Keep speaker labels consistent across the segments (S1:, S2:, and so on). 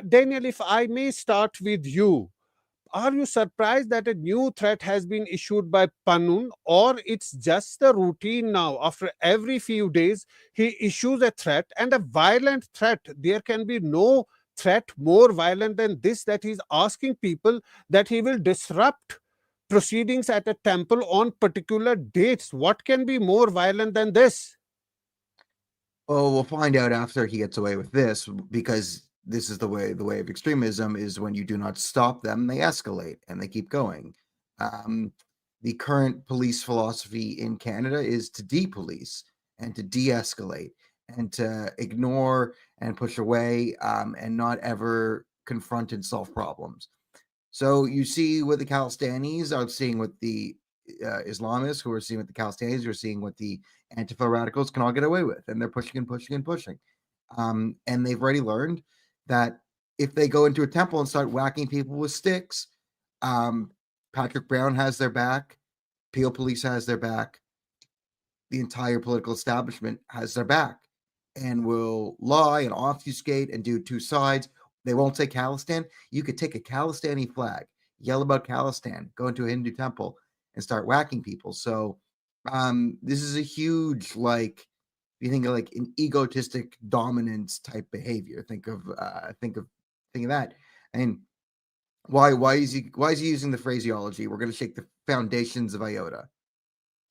S1: Daniel, if I may start with you, are you surprised that a new threat has been issued by Pannun, or it's just the routine now? After every few days, he issues a threat, and a violent threat. There can be no threat more violent than this, that he's asking people that he will disrupt proceedings at a temple on particular dates. What can be more violent than this?
S2: Well, we'll find out after he gets away with this, because this is the way of extremism is when you do not stop them, they escalate and they keep going. Um, the current police philosophy in Canada is to de-police and to de-escalate and to ignore and push away, and not ever confront and solve problems. So you see what the Khalistanis are seeing, what the Islamists who are seeing, what the Khalistanis who are seeing, what the Antifa radicals can all get away with, and they're pushing and pushing and pushing. And they've already learned that if they go into a temple and start whacking people with sticks, um, Patrick Brown has their back, Peel Police has their back, the entire political establishment has their back, and will lie and obfuscate and do two sides. They won't say Khalistan. You could take a Khalistani flag, yell about Khalistan, go into a Hindu temple, and start whacking people. So this is a huge, like, you think of like an egotistic dominance type behavior. Think of that. And why is he using the phraseology? We're going to shake the foundations of Ayodhya.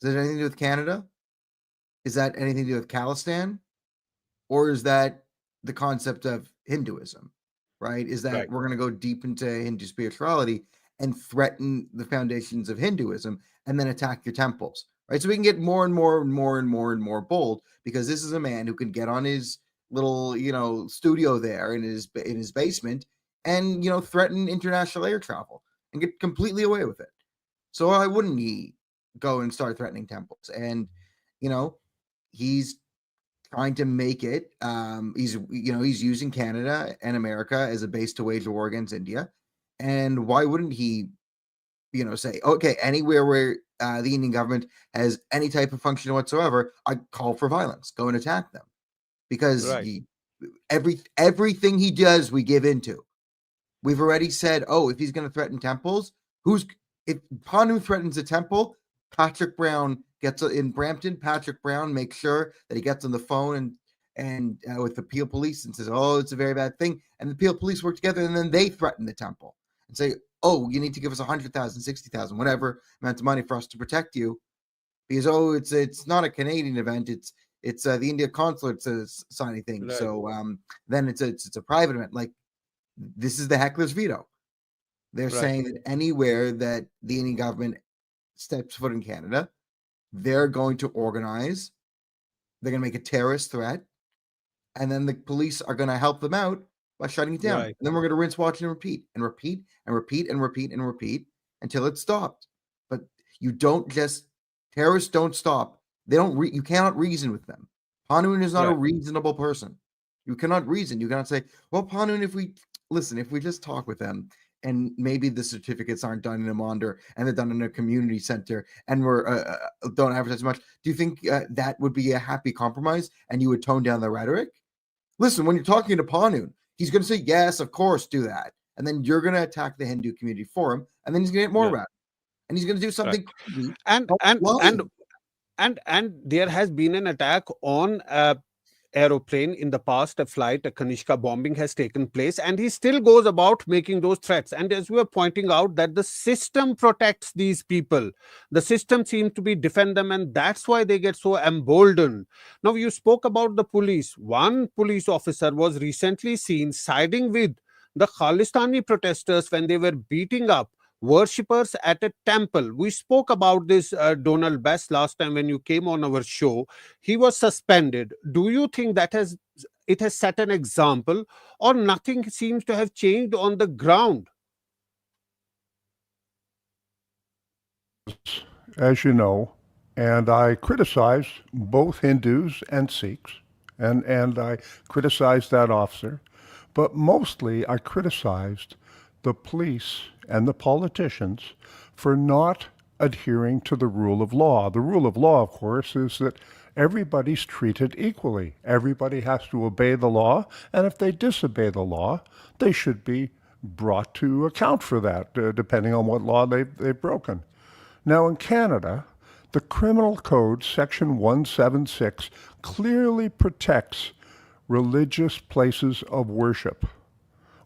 S2: Does it have anything to do with Canada? Is that anything to do with Khalistan? Or is that the concept of Hinduism, right? Is that
S1: Right.
S2: we're going to go deep into Hindu spirituality and threaten the foundations of Hinduism and then attack your temples, right? So we can get more and more and more and more and more bold, because this is a man who can get on his little, studio there in his basement and, threaten international air travel and get completely away with it. So why wouldn't he go and start threatening temples? And, he's trying to make it. He's using Canada and America as a base to wage war against India. And why wouldn't he, say, okay, anywhere where the Indian government has any type of function whatsoever, I call for violence, go and attack them, because
S1: Right.
S2: everything he does, we give into. We've already said, oh, if he's going to threaten temples, if Panu threatens a temple, Patrick Brown gets in Brampton. Patrick Brown makes sure that he gets on the phone and with the Peel Police and says, oh, it's a very bad thing. And the Peel Police work together, and then they threaten the temple and say, oh, you need to give us 100,000, 60,000, whatever amount of money for us to protect you, because it's not a Canadian event. It's the India consulate signing thing.
S1: Right.
S2: So then it's a private event. Like, this is the heckler's veto. They're
S1: Right.
S2: saying that anywhere that the Indian government steps foot in Canada, they're going to organize, they're going to make a terrorist threat, and then the police are going to help them out by shutting it down.
S1: Right.
S2: And then we're going to rinse, watch, and repeat, and repeat, and repeat, and repeat, and repeat until it's stopped. But you don't just, terrorists don't stop. You cannot reason with them. Panun is not a
S1: Right.
S2: reasonable person. You cannot reason. You cannot say, well, Panun, if we just talk with them, and maybe the certificates aren't done in a Monder and they're done in a community center, and we're don't advertise much, do you think that would be a happy compromise and you would tone down the rhetoric? Listen, when you're talking to Panun, he's going to say, yes, of course, do that. And then you're going to attack the Hindu community for him. And then he's going to get more
S1: Yeah.
S2: radical. And he's going to do
S1: Right.
S2: something crazy.
S1: And
S2: Called
S1: and and
S2: lying.
S1: and there has been an attack on a aeroplane in the past. A flight, a Kanishka bombing has taken place, and he still goes about making those threats. And as we were pointing out, that the system protects these people, the system seems to be defend them, and that's why they get so emboldened. Now, you spoke about the police. One police officer was recently seen siding with the Khalistani protesters when they were beating up worshippers at a temple. We spoke about this, Donald Best, last time when you came on our show. He was suspended. Do you think that it has set an example, or nothing seems to have changed on the ground?
S3: As you know, and I criticize both Hindus and Sikhs, and I criticized that officer, but mostly I criticized the police and the politicians for not adhering to the rule of law. The rule of law, of course, is that everybody's treated equally. Everybody has to obey the law, and if they disobey the law, they should be brought to account for that, depending on what law they've broken. Now, in Canada, the Criminal Code, Section 176, clearly protects religious places of worship.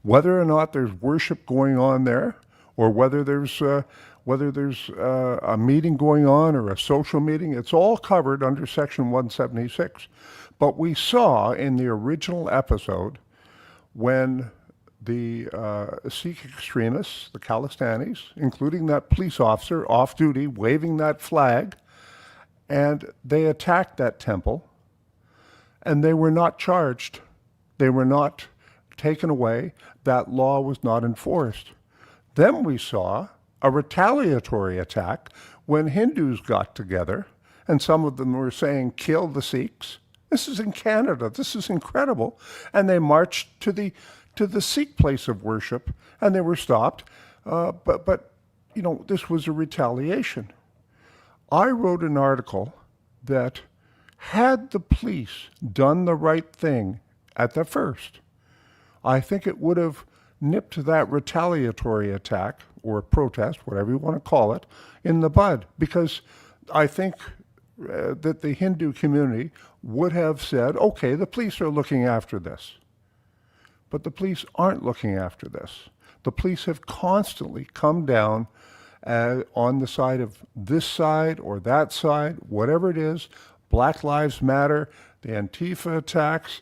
S3: Whether or not there's worship going on there, or whether there's a meeting going on or a social meeting, it's all covered under Section 176. But we saw in the original episode when the Sikh extremists, the Khalistanis, including that police officer off duty waving that flag, and they attacked that temple, and they were not charged. They were not taken away. That law was not enforced. Then we saw a retaliatory attack when Hindus got together, and some of them were saying, kill the Sikhs. This is in Canada. This is incredible. And they marched to the Sikh place of worship, and they were stopped. But this was a retaliation. I wrote an article that had the police done the right thing at the first, I think it would have nipped that retaliatory attack or protest, whatever you want to call it, in the bud. Because I think that the Hindu community would have said, okay, the police are looking after this. But the police aren't looking after this. The police have constantly come down on the side of this side or that side, whatever it is. Black Lives Matter, the Antifa attacks,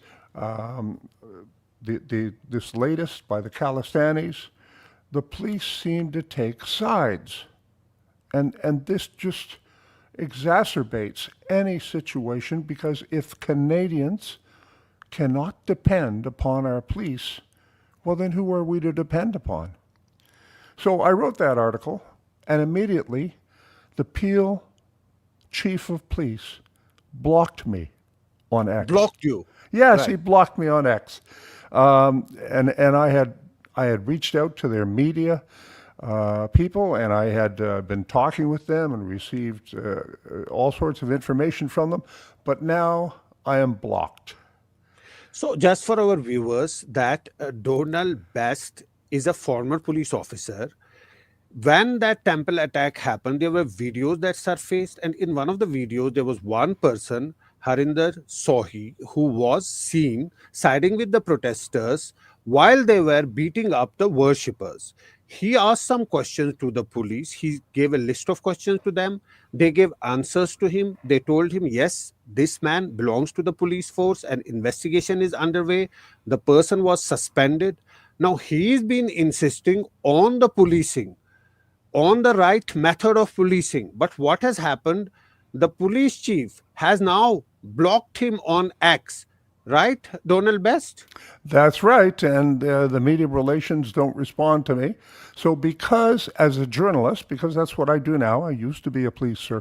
S3: this latest by the Khalistanis. The police seem to take sides. And this just exacerbates any situation, because if Canadians cannot depend upon our police, well, then who are we to depend upon? So I wrote that article, and immediately the Peel chief of police blocked me on X.
S1: Blocked you?
S3: Yes,
S1: Right.
S3: he blocked me on X. And I had reached out to their media people, and I had been talking with them and received all sorts of information from them. But now I am blocked.
S1: So, just for our viewers, that Donald Best is a former police officer. When that temple attack happened, there were videos that surfaced, and in one of the videos, there was one person, Harinder Sohi, who was seen siding with the protesters while they were beating up the worshippers. He asked some questions to the police. He gave a list of questions to them. They gave answers to him. They told him, yes, this man belongs to the police force, and investigation is underway. The person was suspended. Now, he's been insisting on the policing, on the right method of policing. But what has happened? The police chief has now blocked him on X. Right, Donald Best?
S3: That's right, and the media relations don't respond to me. So because as a journalist, because that's what I do now, I used to be a police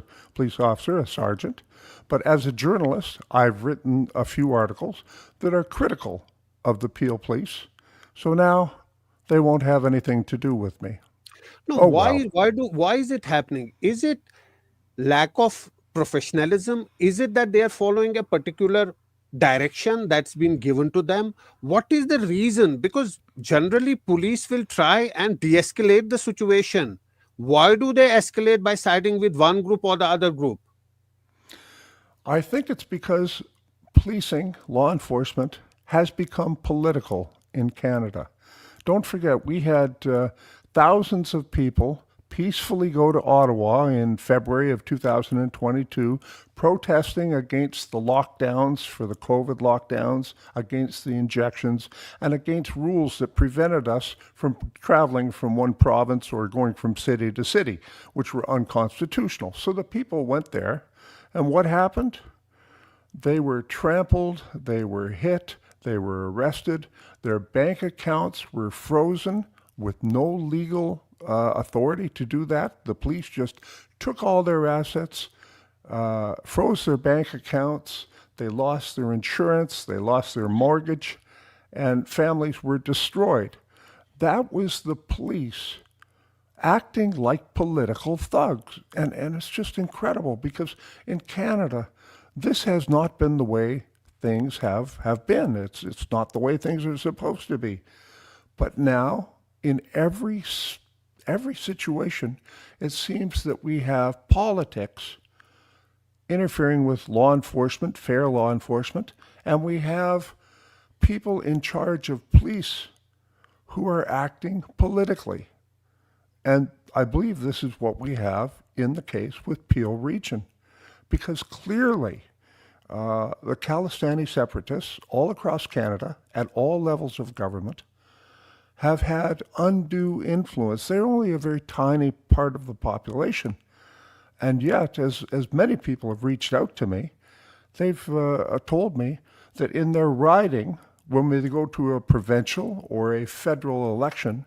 S3: officer, a sergeant, but as a journalist, I've written a few articles that are critical of the Peel Police. So now they won't have anything to do with me.
S1: No,
S3: Oh, well.
S1: why is it happening? Is it lack of professionalism? Is it that they are following a particular direction that's been given to them? What is the reason? Because generally police will try and de-escalate the situation. Why do they escalate by siding with one group or the other group?
S3: I think it's because policing, law enforcement, has become political in Canada. Don't forget, we had thousands of people peacefully go to Ottawa in February of 2022, protesting against the lockdowns, for the COVID lockdowns, against the injections, and against rules that prevented us from traveling from one province or going from city to city, which were unconstitutional. So the people went there, and what happened? They were trampled, they were hit, they were arrested, their bank accounts were frozen with no legal authority to do that. The police just took all their assets, froze their bank accounts, they lost their insurance, they lost their mortgage, and families were destroyed. That was the police acting like political thugs. And it's just incredible, because in Canada, This has not been the way things have been. It's not the way things are supposed to be. But now, in every situation, it seems that we have politics interfering with law enforcement, fair law enforcement, and we have people in charge of police who are acting politically. And I believe this is what we have in the case with Peel Region, because clearly the Khalistani separatists all across Canada at all levels of government have had undue influence. They're only a very tiny part of the population. And yet, as many people have reached out to me, they've told me that in their riding, when they go to a provincial or a federal election,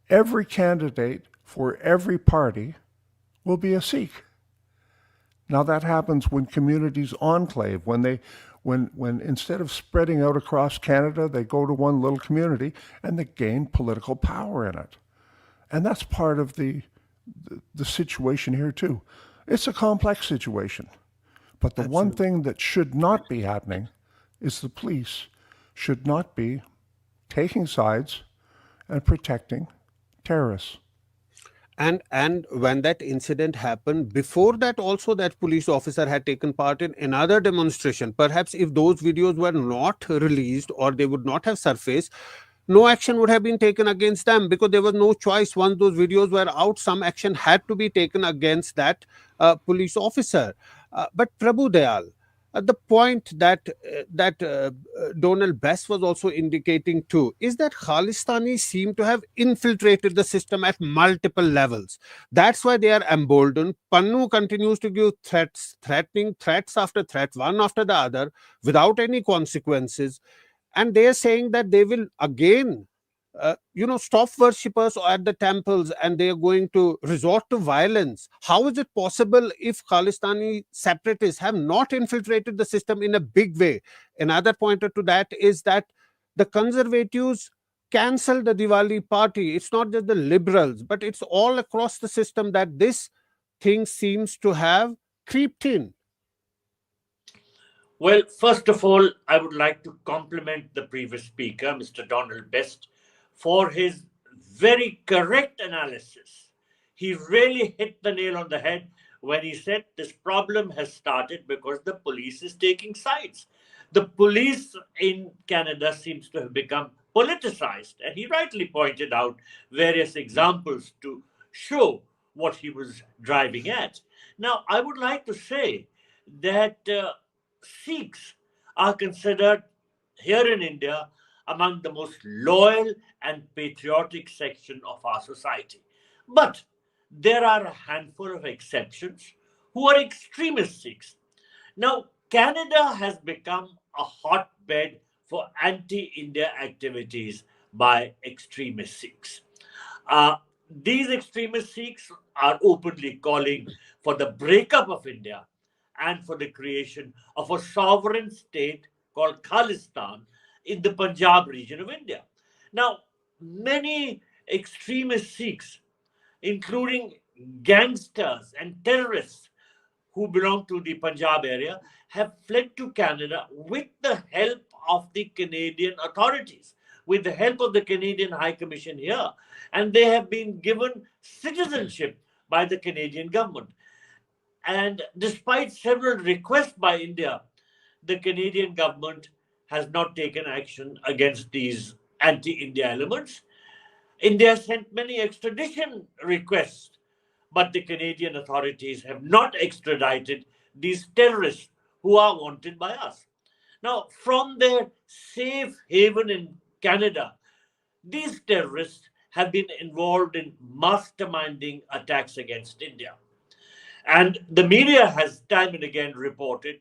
S3: every candidate for every party will be a Sikh. Now that happens when communities enclave, when instead of spreading out across Canada, they go to one little community and they gain political power in it. And that's part of the situation here too. It's a complex situation. But the one
S1: Absolutely.
S3: thing that should not be happening is the police should not be taking sides and protecting terrorists.
S1: And when that incident happened, before that also that police officer had taken part in another demonstration. Perhaps if those videos were not released or they would not have surfaced, no action would have been taken against them, because there was no choice. Once those videos were out, some action had to be taken against that police officer. But Prabhu Dayal, the point that Donald Best was also indicating too is that Khalistani seem to have infiltrated the system at multiple levels. That's why they are emboldened. Pannu continues to give threats, threatening threats after threat, one after the other, without any consequences. And they are saying that they will again stop worshippers at the temples, and they are going to resort to violence. How is it possible if Khalistani separatists have not infiltrated the system in a big way? Another pointer to that is that the conservatives cancel the Diwali party. It's not just the liberals, but it's all across the system that this thing seems to have creeped in.
S4: Well, first of all, I would like to compliment the previous speaker, Mr. Donald Best, for his very correct analysis. He really hit the nail on the head when he said this problem has started because the police is taking sides. The police in Canada seems to have become politicized, and he rightly pointed out various examples to show what he was driving at. Now, I would like to say that Sikhs are considered here in India among the most loyal and patriotic section of our society. But there are a handful of exceptions who are extremist Sikhs. Now, Canada has become a hotbed for anti India activities by extremist Sikhs. Uh, these extremist Sikhs are openly calling for the breakup of India and for the creation of a sovereign state called Khalistan in the Punjab region of India. Now, many extremist Sikhs, including gangsters and terrorists who belong to the Punjab area, have fled to Canada with the help of the Canadian authorities, with the help of the Canadian High Commission here, and they have been given citizenship by the Canadian government. And despite several requests by India, the Canadian government has not taken action against these anti India elements. India sent many extradition requests, but the Canadian authorities have not extradited these terrorists who are wanted by us. Now, from their safe haven in Canada, these terrorists have been involved in masterminding attacks against India. And the media has time and again reported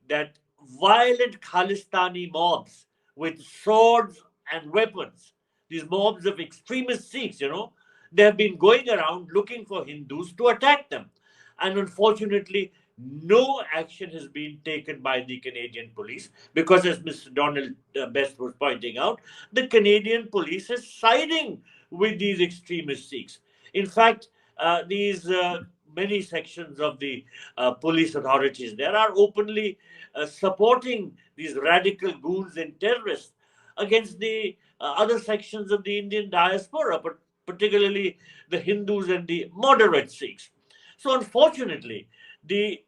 S4: that violent Khalistani mobs with swords and weapons, these mobs of extremist Sikhs, they have been going around looking for Hindus to attack them. And unfortunately, no action has been taken by the Canadian police because, as Mr. Donald Best was pointing out, the Canadian police is siding with these extremist Sikhs. In fact, these many sections of the police authorities there are openly supporting these radical goons and terrorists against the other sections of the Indian diaspora, but particularly the Hindus and the moderate Sikhs. So, unfortunately, the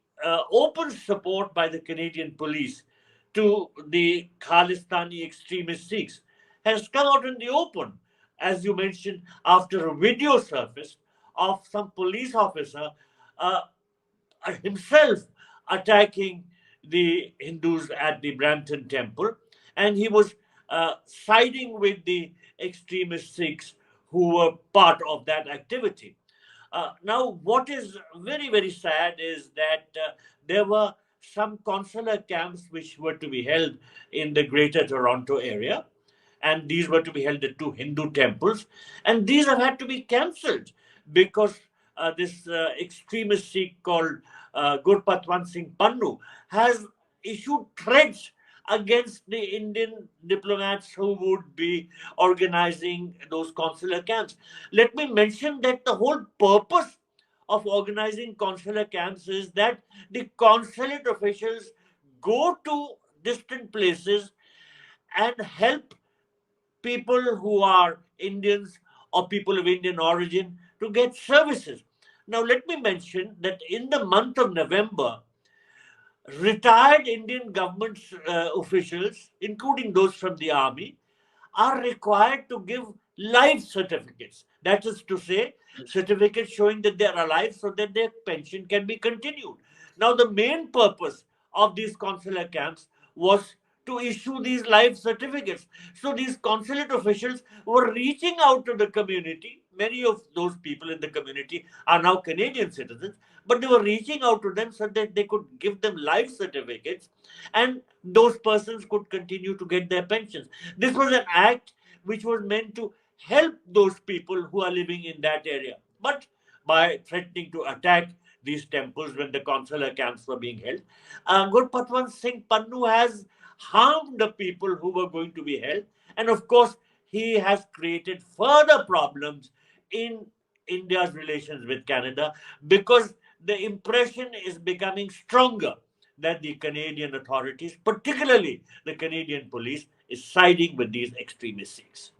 S4: open support by the Canadian police to the Khalistani extremist Sikhs has come out in the open, as you mentioned, after a video surfaced of some police officer uh, himself attacking the Hindus at the Brampton temple, and he was siding with the extremist Sikhs who were part of that activity. Now, what is very, very sad is that there were some consular camps which were to be held in the Greater Toronto area, and these were to be held at two Hindu temples, and these have had to be cancelled because this extremist Sikh called Gurpatwant Singh Pannun has issued threats against the Indian diplomats who would be organizing those consular camps. Let me mention that the whole purpose of organizing consular camps is that the consulate officials go to distant places and help people who are Indians or people of Indian origin to get services. Now, let me mention that in the month of November, retired Indian government officials, including those from the army, are required to give life certificates. That is to say, certificates showing that they are alive so that their pension can be continued. Now, the main purpose of these consular camps was to issue these life certificates. So these consulate officials were reaching out to the community. Many of those people in the community are now Canadian citizens, but they were reaching out to them so that they could give them life certificates and those persons could continue to get their pensions. This was an act which was meant to help those people who are living in that area. But by threatening to attack these temples when the consular camps were being held, Gurpatwant Singh Pannu has harmed the people who were going to be held. And of course, he has created further problems in India's relations with Canada because the impression is becoming stronger that the Canadian authorities, particularly the Canadian police, is siding with these extremist Sikhs.